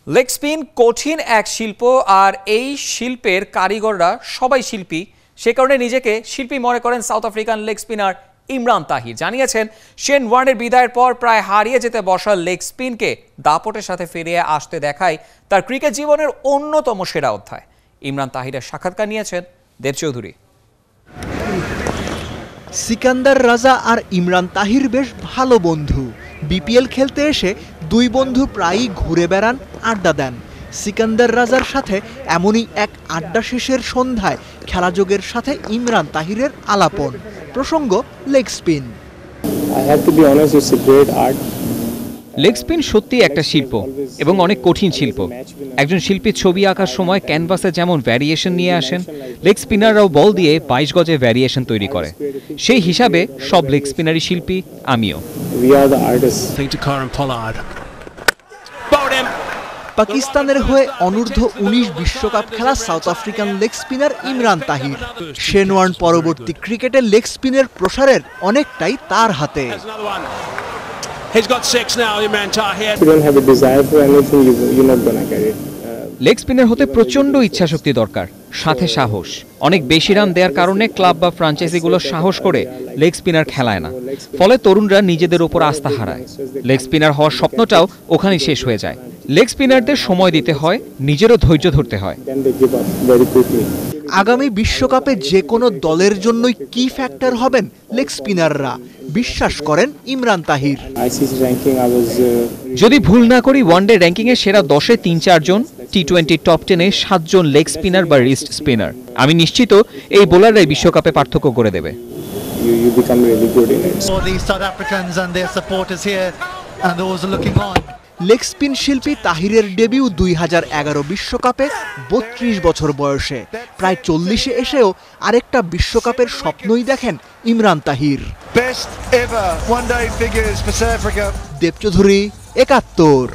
Leg spin কঠিন এক শিল্প, আর এই শিল্পের কারিগররা সবাই শিল্পী। সে কারণে নিজেকে শিল্পী মনে করেন south African leg spinner Imran Tahir. জানিয়েছেন শেন ওয়ার্নের বিদায়ের পর প্রায় হারিয়ে যেতে বসা লেগ স্পিনকে দাপটের সাথে ফিরিয়ে আসতে দেখায় তার ক্রিকেট জীবনের অন্যতম সেরা অধ্যায়। ইমরান তাহিরের সাক্ষাৎকার নিয়েছেন দেব চৌধুরী। সিকান্দার রাজা আর ইমরান তাহির বেশ ভালো বন্ধু। বিপিএল খেলতে এসে দুই বন্ধু প্রায়ই ঘুরে বেড়ান, আড্ডা দেন। সিকান্দার রাজার সাথে এমনই এক আড্ডা শেষের সন্ধ্যায় খেলাযোগের সাথে ইমরান তাহিরের আলাপন। প্রসঙ্গ লেগ স্পিন। লেগ স্পিন সত্যি একটা শিল্প এবং অনেক কঠিন শিল্প। একজন শিল্পী ছবি আঁকার সময় ক্যানভাসে যেমন ভ্যারিয়েশন নিয়ে আসেন, লেগ স্পিনাররাও বল দিয়ে 22 গজে ভ্যারিয়েশন তৈরি করে। সেই হিসাবে সব লেগ স্পিনারই শিল্পী, আমিও। পাকিস্তানের হয়ে অনূর্ধ্ব 19 বিশ্বকাপ খেলা South African leg spinner Imran Tahir. Shane Warne পরবর্তী ক্রিকেটে লেগ স্পিনের প্রসারের অনেকটাই তার হাতে। লেগ স্পিনার হতে প্রচন্ড ইচ্ছাশক্তি দরকার, সাথে সাহস। অনেক বেশি রান দেওয়ার কারণে ক্লাব বা ফ্রাঞ্চাইজিগুলো সাহস করে লেগ স্পিনার খেলায় না, ফলে তরুণরা নিজেদের উপর আস্থা হারায়। লেগ স্পিনার হওয়ার স্বপ্নটাও ওখানেই শেষ হয়ে যায়। লেগ স্পিনারদের সময় দিতে হয়, নিজেরও ধৈর্য ধরতে হয়। আগামী বিশ্বকাপে যে কোনো দলের জন্যই কি ফ্যাক্টর হবেন লেগ স্পিনাররা, বিশ্বাস করেন ইমরান তাহির। যদি ভুল না করি, ওয়ানডে র্যাঙ্কিংয়ে সেরা 10-এ 3-4 জন, টি-20 টপ 10-এ 7 জন লেগ স্পিনার বা রিস্ট স্পিনার। আমি নিশ্চিত এই বোলাররাই বিশ্বকাপে পার্থক্য করে দেবে। লেগ স্পিন শিল্পী তাহিরের ডেবিউ 2011 বিশ্বকাপে 32 বছর বয়সে। প্রায় 40-এ এসেও আরেকটা বিশ্বকাপের স্বপ্নই দেখেন ইমরান তাহির। দেব চৌধুরী, 71।